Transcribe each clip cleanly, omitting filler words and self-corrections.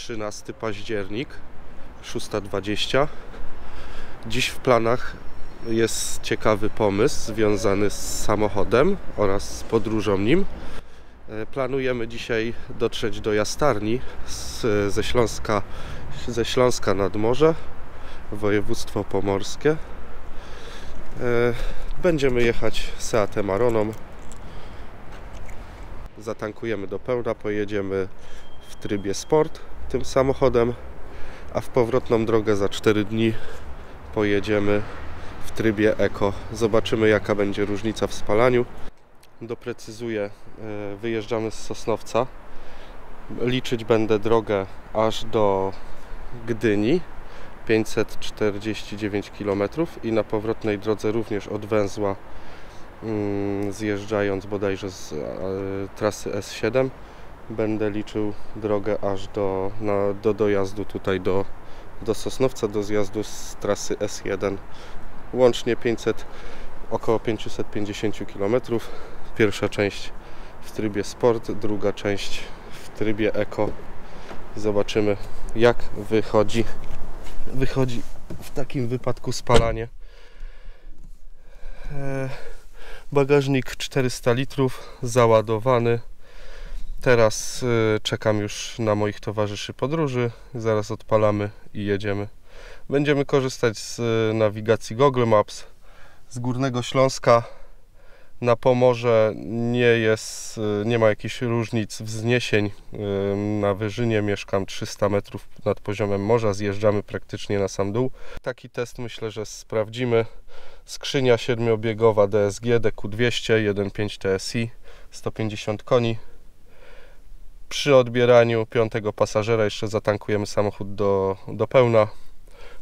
13 październik, 6:20. Dziś w planach jest ciekawy pomysł związany z samochodem oraz z podróżą nim. Planujemy dzisiaj dotrzeć do Jastarni ze Śląska nad morze, województwo pomorskie. Będziemy jechać Seatem Aroną. Zatankujemy do pełna, pojedziemy w trybie sport tym samochodem, a w powrotną drogę za 4 dni pojedziemy w trybie eko. Zobaczymy, jaka będzie różnica w spalaniu. Doprecyzuję, wyjeżdżamy z Sosnowca. Liczyć będę drogę aż do Gdyni, 549 km, i na powrotnej drodze również od węzła, zjeżdżając bodajże z trasy S7, będę liczył drogę aż do dojazdu tutaj do Sosnowca, do zjazdu z trasy S1. Łącznie około 550 km. Pierwsza część w trybie sport, druga część w trybie eko. Zobaczymy, jak wychodzi w takim wypadku spalanie. Bagażnik 400 litrów załadowany. Teraz czekam już na moich towarzyszy podróży. Zaraz odpalamy i jedziemy. Będziemy korzystać z nawigacji Google Maps. Z Górnego Śląska na Pomorze nie ma jakichś różnic wzniesień. Na Wyżynie mieszkam 300 metrów nad poziomem morza, zjeżdżamy praktycznie na sam dół. Taki test myślę, że sprawdzimy. Skrzynia 7-biegowa DSG DQ200 1.5 TSI, 150 koni. Przy odbieraniu 5. pasażera jeszcze zatankujemy samochód do pełna.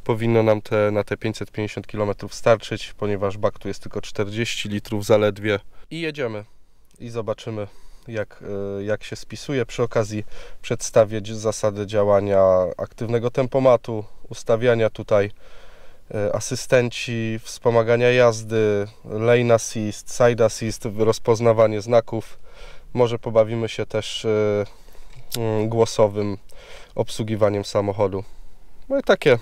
Powinno nam na te 550 km starczyć, ponieważ bak tu jest tylko 40 litrów zaledwie. I jedziemy i zobaczymy, jak się spisuje. Przy okazji przedstawię zasady działania aktywnego tempomatu, ustawiania tutaj asystenci, wspomagania jazdy, lane assist, side assist, rozpoznawanie znaków. Może pobawimy się też głosowym obsługiwaniem samochodu. No i takie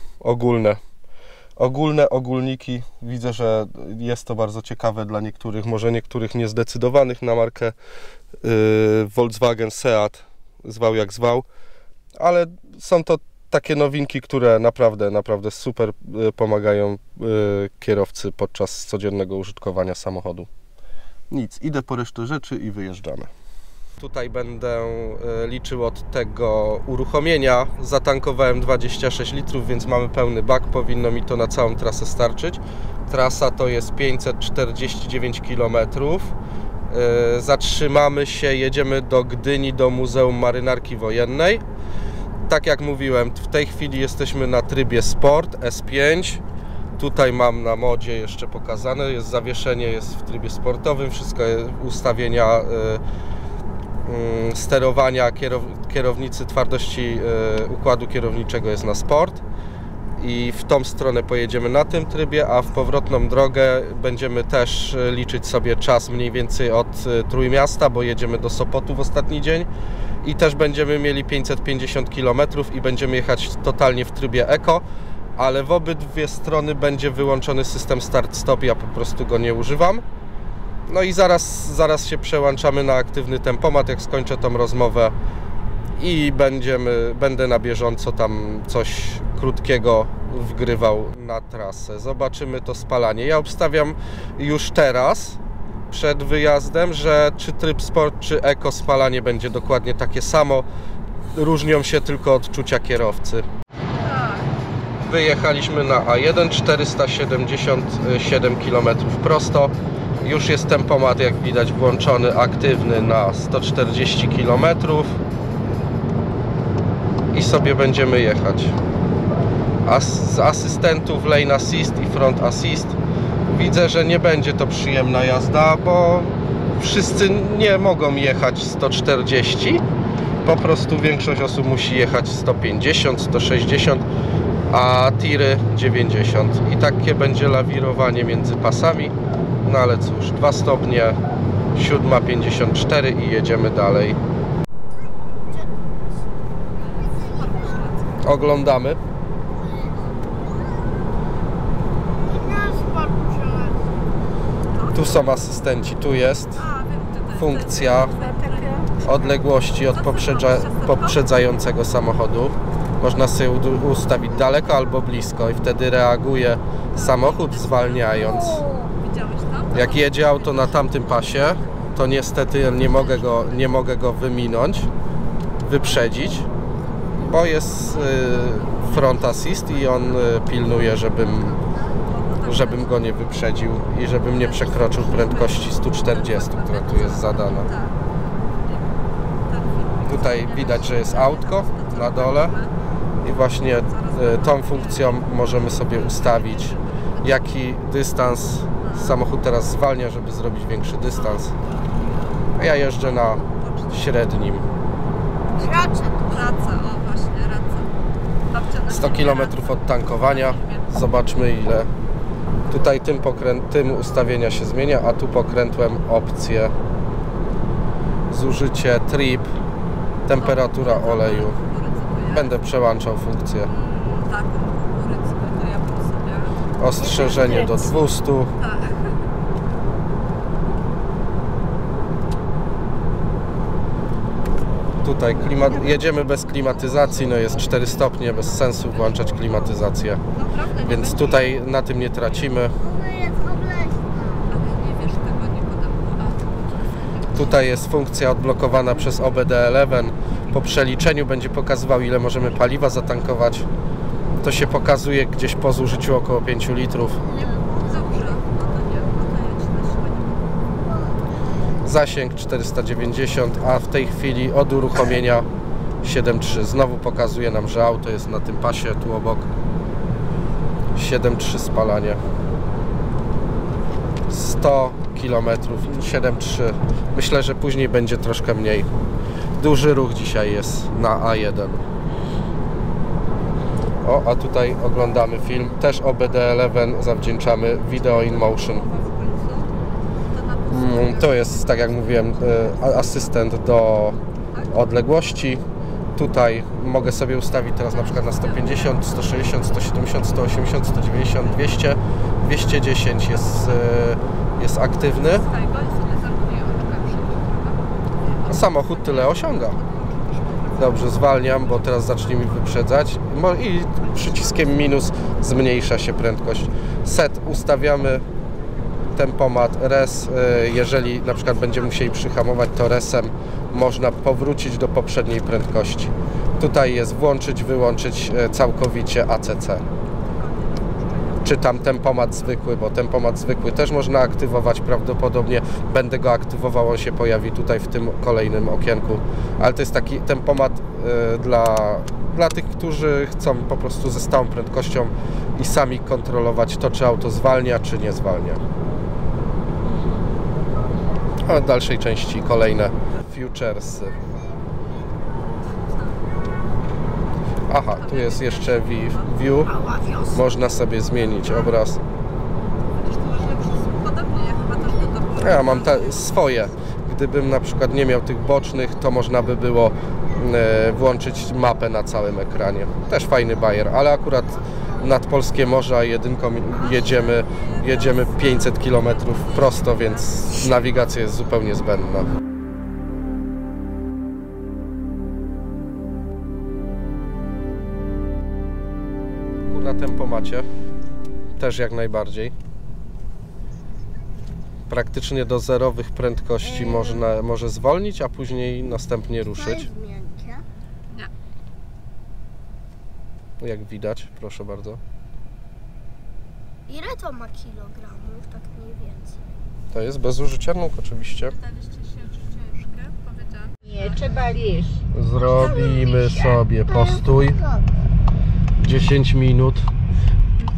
ogólniki. Widzę, że jest to bardzo ciekawe dla niektórych, może niektórych niezdecydowanych na markę Volkswagen, Seat, zwał jak zwał, ale są to takie nowinki, które naprawdę super pomagają kierowcy podczas codziennego użytkowania samochodu. Nic, idę po resztę rzeczy i wyjeżdżamy. Tutaj będę liczył od tego uruchomienia. Zatankowałem 26 litrów, więc mamy pełny bak. Powinno mi to na całą trasę starczyć. Trasa to jest 549 km. Zatrzymamy się, jedziemy do Gdyni, do Muzeum Marynarki Wojennej. Tak jak mówiłem, w tej chwili jesteśmy na trybie sport S5. Tutaj mam na modzie jeszcze pokazane, jest zawieszenie, jest w trybie sportowym, wszystko ustawienia sterowania kierownicy, twardości układu kierowniczego jest na sport i w tą stronę pojedziemy na tym trybie, a w powrotną drogę będziemy też liczyć sobie czas mniej więcej od Trójmiasta, bo jedziemy do Sopotu w ostatni dzień i też będziemy mieli 550 km i będziemy jechać totalnie w trybie eko, ale w obydwie strony będzie wyłączony system start-stop, ja po prostu go nie używam. No i zaraz się przełączamy na aktywny tempomat, jak skończę tą rozmowę i będę na bieżąco tam coś krótkiego wgrywał na trasę. Zobaczymy to spalanie. Ja obstawiam już teraz, przed wyjazdem, że czy tryb sport, czy eko spalanie będzie dokładnie takie samo. Różnią się tylko odczucia kierowcy. Wyjechaliśmy na A1, 477 km prosto. Już jest tempomat, jak widać, włączony, aktywny na 140 km i sobie będziemy jechać. A z asystentów lane assist i front assist widzę, że nie będzie to przyjemna jazda, bo wszyscy nie mogą jechać 140. Po prostu większość osób musi jechać 150, 160, a tiry 90. I takie będzie lawirowanie między pasami. No ale cóż, 2 stopnie, 7:54 i jedziemy dalej. Oglądamy. Tu są asystenci, tu jest funkcja odległości od poprzedzającego samochodu. Można sobie ustawić daleko albo blisko i wtedy reaguje samochód, zwalniając. Jak jedzie auto na tamtym pasie, to niestety nie mogę go wyminąć, wyprzedzić, bo jest front assist i on pilnuje, żebym go nie wyprzedził i żebym nie przekroczył prędkości 140, która tu jest zadana. Tutaj widać, że jest autko na dole i właśnie tą funkcją możemy sobie ustawić, jaki dystans samochód teraz zwalnia, żeby zrobić większy dystans. A ja jeżdżę na średnim. Race, o właśnie, race. 100 km od tankowania. Zobaczmy ile. Tutaj tym ustawienia się zmienia, a tu pokrętłem opcję. Zużycie, trip, temperatura oleju. Będę przełączał funkcję. Tak, kukurydzy, to ja bym sobie... Ostrzeżenie do 200. Tak. Tutaj jedziemy bez klimatyzacji, no jest 4 stopnie, bez sensu włączać klimatyzację. Więc tutaj na tym nie tracimy. Tutaj jest funkcja odblokowana przez OBD11. Po przeliczeniu będzie pokazywał, ile możemy paliwa zatankować. To się pokazuje gdzieś po zużyciu około 5 litrów. Zasięg 490, a w tej chwili od uruchomienia 7.3. Znowu pokazuje nam, że auto jest na tym pasie tu obok. 7.3 spalanie. 100 km, 7.3. Myślę, że później będzie troszkę mniej. Duży ruch dzisiaj jest na A1. O, a tutaj oglądamy film. Też OBD11 zawdzięczamy Video in Motion. To jest, tak jak mówiłem, asystent do odległości. Tutaj mogę sobie ustawić teraz na przykład na 150, 160, 170, 180, 190, 200, 210 jest aktywny. Samochód tyle osiąga. Dobrze, zwalniam, bo teraz zacznie mi wyprzedzać i przyciskiem minus zmniejsza się prędkość. Set ustawiamy. Tempomat, res, jeżeli na przykład będziemy musieli przyhamować, to resem można powrócić do poprzedniej prędkości. Tutaj jest włączyć, wyłączyć całkowicie ACC. Czy tam tempomat zwykły, bo tempomat zwykły też można aktywować, prawdopodobnie będę go aktywował, on się pojawi tutaj w tym kolejnym okienku. Ale to jest taki tempomat dla tych, którzy chcą po prostu ze stałą prędkością i sami kontrolować to, czy auto zwalnia, czy nie zwalnia. A w dalszej części kolejne featuresy. Aha, tu jest jeszcze view. Można sobie zmienić obraz. Ja mam swoje. Gdybym na przykład nie miał tych bocznych, to można by było włączyć mapę na całym ekranie. Też fajny bajer, ale akurat nad polskie morza jedynką jedziemy 500 km prosto, więc nawigacja jest zupełnie zbędna. Na tempomacie też jak najbardziej. Praktycznie do zerowych prędkości może zwolnić, a później następnie ruszyć. Jak widać, proszę bardzo. Ile to ma kilogramów, tak mniej więcej? To jest bez użycia nóg oczywiście. Nie, trzeba jeść. Zrobimy sobie postój. 10 minut.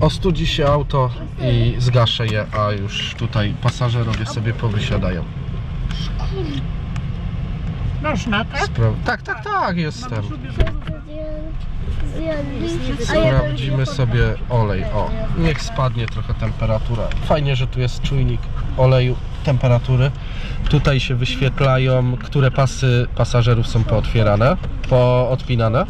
Ostudzi się auto i zgaszę je, a już tutaj pasażerowie sobie powysiadają. Można, tak? Tak, jestem. Sprawdzimy sobie olej. O, niech spadnie trochę temperatura. Fajnie, że tu jest czujnik oleju, temperatury. Tutaj się wyświetlają, które pasy pasażerów są pootwierane, poodpinane.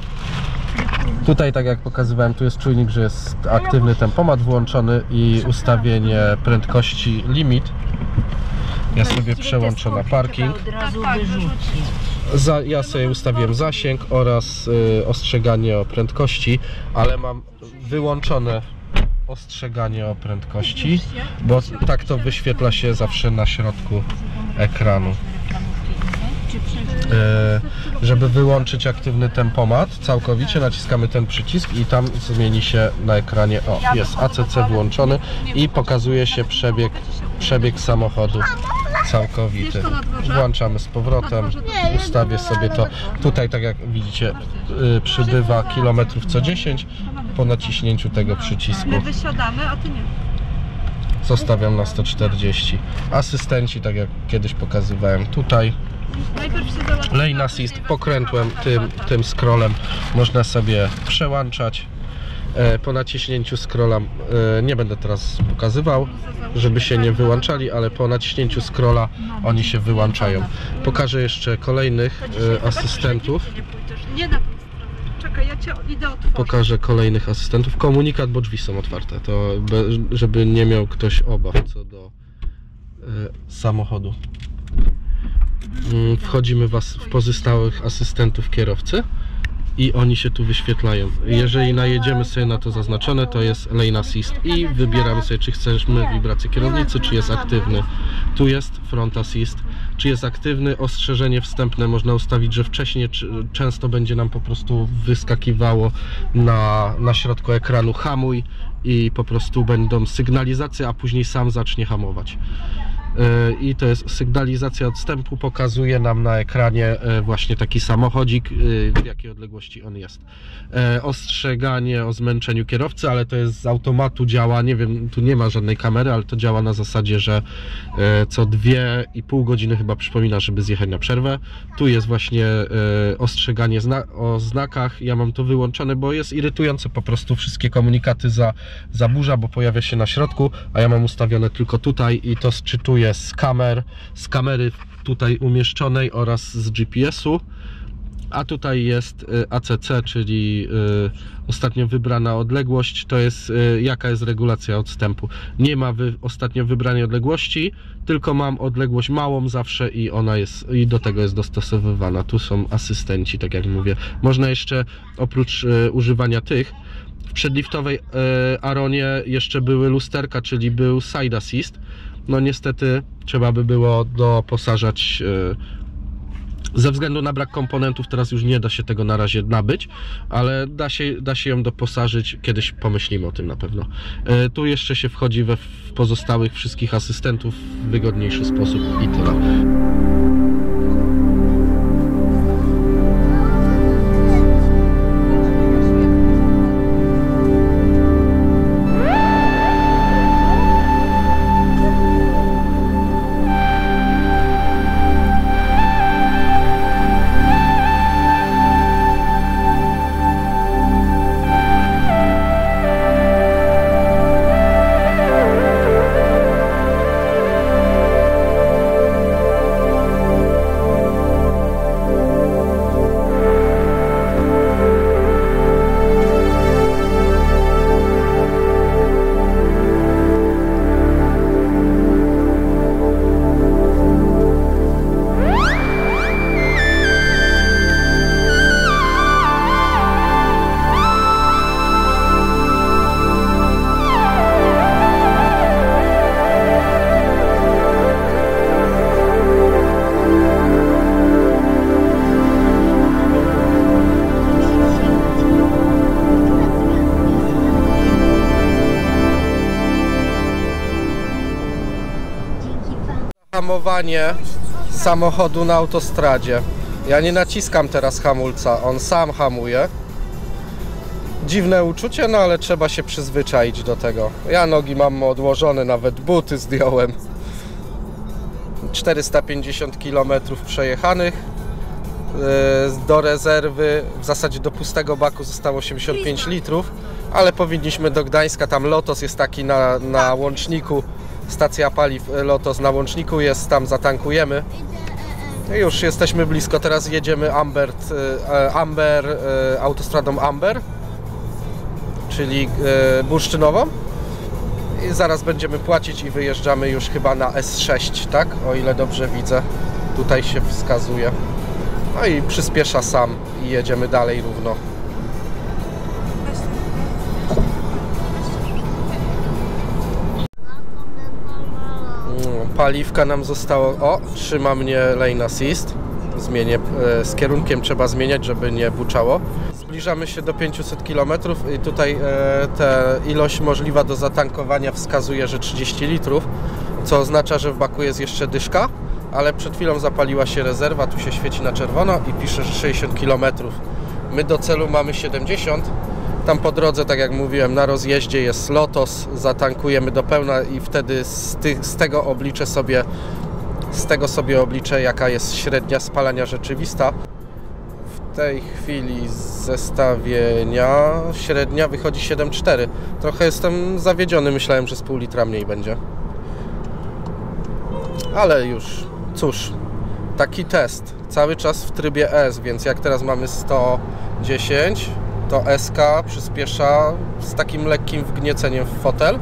Tutaj, tak jak pokazywałem, tu jest czujnik, że jest aktywny tempomat włączony i ustawienie prędkości limit. Ja sobie przełączę na parking. Ja sobie ustawiłem zasięg oraz ostrzeganie o prędkości, ale mam wyłączone ostrzeganie o prędkości, bo tak to wyświetla się zawsze na środku ekranu. Żeby wyłączyć aktywny tempomat całkowicie, naciskamy ten przycisk i tam zmieni się na ekranie, o, jest ACC włączony i pokazuje się przebieg samochodu całkowity. Włączamy z powrotem, ustawię sobie to. Tutaj, tak jak widzicie, przybywa kilometrów co 10 po naciśnięciu tego przycisku. My wysiadamy, a ty nie. Zostawiam na 140. Asystenci, tak jak kiedyś pokazywałem tutaj. Lane assist pokrętłem, tym scrollem można sobie przełączać. Po naciśnięciu scrolla, nie będę teraz pokazywał, żeby się nie wyłączali, ale po naciśnięciu scrolla oni się wyłączają. Pokażę jeszcze kolejnych asystentów. Nie na tą stronę. Czekaj, ja cię idę otworzyć. Pokażę kolejnych asystentów. Komunikat, bo drzwi są otwarte, to żeby nie miał ktoś obaw co do samochodu. Wchodzimy w pozostałych asystentów kierowcy i oni się tu wyświetlają. Jeżeli najedziemy sobie na to zaznaczone, to jest Lane Assist i wybieramy sobie, czy chcemy wibrację kierownicy, czy jest aktywny. Tu jest Front Assist, czy jest aktywny. Ostrzeżenie wstępne można ustawić, że wcześniej często będzie nam po prostu wyskakiwało na środku ekranu hamuj i po prostu będą sygnalizacje, a później sam zacznie hamować. I to jest sygnalizacja odstępu, pokazuje nam na ekranie właśnie taki samochodzik, w jakiej odległości on jest. Ostrzeganie o zmęczeniu kierowcy, ale to jest z automatu, działa, nie wiem, tu nie ma żadnej kamery, ale to działa na zasadzie, że co 2,5 godziny chyba przypomina, żeby zjechać na przerwę. Tu jest właśnie ostrzeganie o znakach, ja mam to wyłączone, bo jest irytujące, po prostu wszystkie komunikaty zaburza, bo pojawia się na środku, a ja mam ustawione tylko tutaj i to sczytuje z kamery tutaj umieszczonej oraz z GPS-u, a tutaj jest ACC, czyli ostatnio wybrana odległość, to jest jaka jest regulacja odstępu. Nie ma ostatnio wybranej odległości, tylko mam odległość małą zawsze i ona jest, i do tego jest dostosowywana. Tu są asystenci, tak jak mówię. Można jeszcze oprócz używania tych, w przedliftowej Aronie jeszcze były lusterka, czyli był Side Assist. No niestety trzeba by było doposażać, ze względu na brak komponentów teraz już nie da się tego na razie nabyć, ale da się ją doposażyć, kiedyś pomyślimy o tym na pewno. Tu jeszcze się wchodzi we pozostałych wszystkich asystentów w wygodniejszy sposób i tyle. Hamowanie samochodu na autostradzie. Ja nie naciskam teraz hamulca, on sam hamuje. Dziwne uczucie, no ale trzeba się przyzwyczaić do tego. Ja nogi mam odłożone, nawet buty zdjąłem. 450 km przejechanych. Do rezerwy, w zasadzie do pustego baku zostało 85 litrów, ale powinniśmy do Gdańska, tam Lotos jest taki na łączniku, stacja paliw Lotos na łączniku jest, tam zatankujemy. Już jesteśmy blisko, teraz jedziemy autostradą Amber czyli bursztynową. I zaraz będziemy płacić i wyjeżdżamy już chyba na S6, tak? O ile dobrze widzę. Tutaj się wskazuje. No i przyspiesza sam i jedziemy dalej równo. Paliwka nam zostało. O, trzyma mnie lane assist. Zmienię, z kierunkiem trzeba zmieniać, żeby nie buczało. Zbliżamy się do 500 km i tutaj ta ilość możliwa do zatankowania wskazuje, że 30 litrów, co oznacza, że w baku jest jeszcze dyszka, ale przed chwilą zapaliła się rezerwa, tu się świeci na czerwono i pisze, że 60 km. My do celu mamy 70. Tam po drodze, tak jak mówiłem, na rozjeździe jest Lotos, zatankujemy do pełna i wtedy z tego obliczę, jaka jest średnia spalania rzeczywista. W tej chwili z zestawienia średnia wychodzi 7,4. Trochę jestem zawiedziony, myślałem, że z pół litra mniej będzie. Ale już, cóż, taki test. Cały czas w trybie S, więc jak teraz mamy 110, to SK przyspiesza z takim lekkim wgnieceniem w fotel.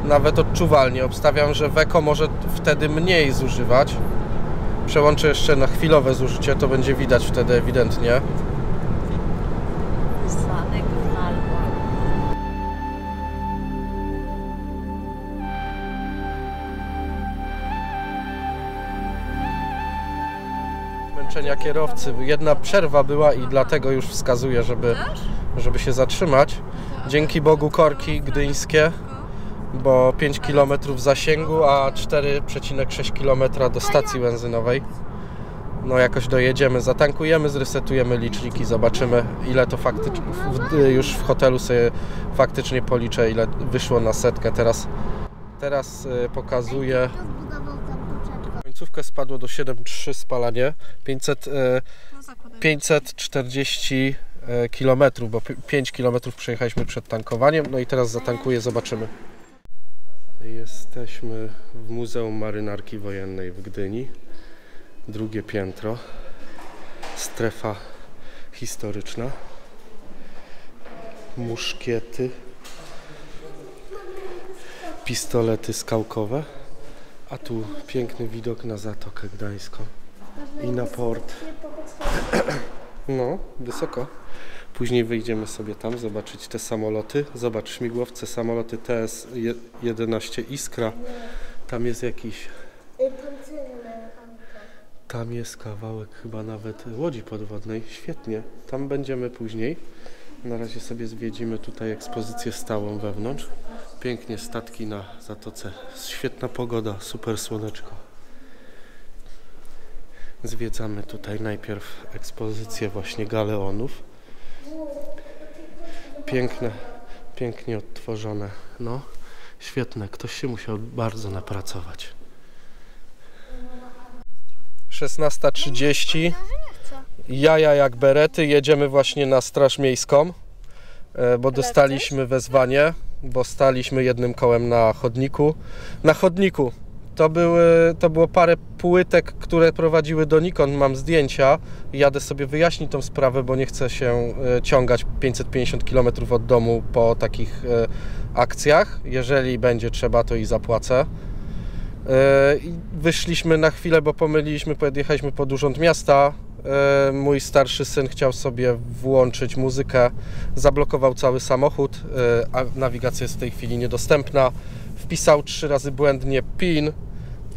Nawet odczuwalnie. Obstawiam, że Weko może wtedy mniej zużywać. Przełączę jeszcze na chwilowe zużycie, to będzie widać wtedy ewidentnie. Zmęczenia kierowcy. Jedna przerwa była i dlatego już wskazuję, żeby się zatrzymać. Dzięki Bogu korki gdyńskie, bo 5 km zasięgu, a 4,6 km do stacji benzynowej. No jakoś dojedziemy, zatankujemy, zresetujemy licznik i zobaczymy, ile to faktycznie, już w hotelu sobie faktycznie policzę, ile wyszło na setkę. Teraz pokazuję, końcówkę spadło do 7,3 spalanie, 540 km, bo 5 km przejechaliśmy przed tankowaniem, no i teraz zatankuję, zobaczymy. Jesteśmy w Muzeum Marynarki Wojennej w Gdyni. Drugie piętro. Strefa historyczna. Muszkiety. Pistolety skałkowe. A tu piękny widok na Zatokę Gdańską. I na port. No, wysoko. Później wyjdziemy sobie tam zobaczyć te samoloty. Zobacz, śmigłowce, samoloty TS-11 Iskra. Tam jest jakiś... Tam jest kawałek chyba nawet łodzi podwodnej. Świetnie. Tam będziemy później. Na razie sobie zwiedzimy tutaj ekspozycję stałą wewnątrz. Pięknie statki na zatoce. Świetna pogoda, super słoneczko. Zwiedzamy tutaj najpierw ekspozycję właśnie galeonów. Piękne, pięknie odtworzone. No, świetne. Ktoś się musiał bardzo napracować. 16:30. Jaja jak berety. Jedziemy właśnie na Straż Miejską, bo dostaliśmy wezwanie, bo staliśmy jednym kołem na chodniku. Na chodniku. To było parę płytek, które prowadziły do Nikon. Mam zdjęcia. Jadę sobie wyjaśnić tą sprawę, bo nie chcę się ciągać 550 km od domu po takich akcjach. Jeżeli będzie trzeba, to i zapłacę. Wyszliśmy na chwilę, bo pomyliliśmy, podjechaliśmy pod urząd miasta. Mój starszy syn chciał sobie włączyć muzykę. Zablokował cały samochód, a nawigacja jest w tej chwili niedostępna. Wpisał 3 razy błędnie PIN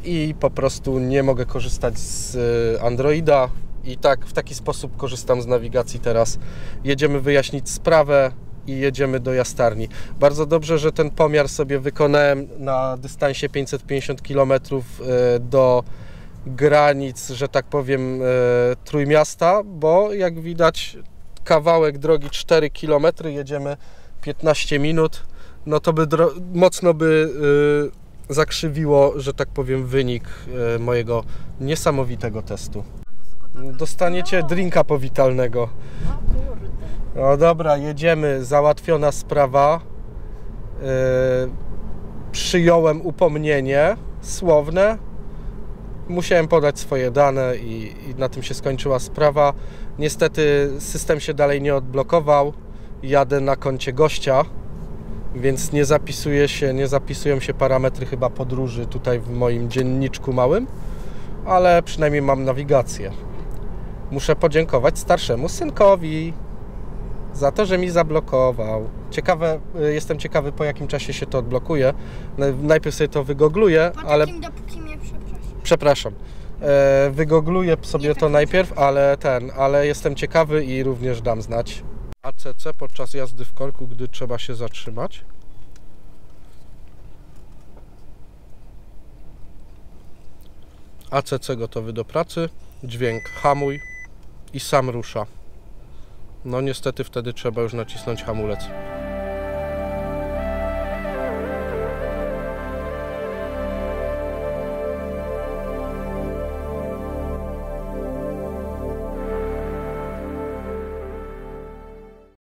i po prostu nie mogę korzystać z Androida i tak w taki sposób korzystam z nawigacji teraz. Jedziemy wyjaśnić sprawę i jedziemy do Jastarni. Bardzo dobrze, że ten pomiar sobie wykonałem na dystansie 550 km do granic, że tak powiem, Trójmiasta, bo jak widać kawałek drogi 4 km, jedziemy 15 minut. No to by mocno zakrzywiło, że tak powiem, wynik mojego niesamowitego testu. Dostaniecie drinka powitalnego. No dobra, jedziemy. Załatwiona sprawa. Przyjąłem upomnienie słowne. Musiałem podać swoje dane i na tym się skończyła sprawa. Niestety system się dalej nie odblokował. jadę na koncie gościa, więc nie zapisują się parametry chyba podróży tutaj w moim dzienniczku małym, ale przynajmniej mam nawigację. Muszę podziękować starszemu synkowi za to, że mi zablokował. Jestem ciekawy, po jakim czasie się to odblokuje. Najpierw sobie to wygoogluję, Po ale... takim, dopóki mnie przeprosisz. Przepraszam. Wygoogluję sobie Nie to tak najpierw, ale jestem ciekawy i również dam znać. ACC podczas jazdy w korku, gdy trzeba się zatrzymać. ACC gotowy do pracy, dźwięk hamuj i sam rusza. No niestety wtedy trzeba już nacisnąć hamulec.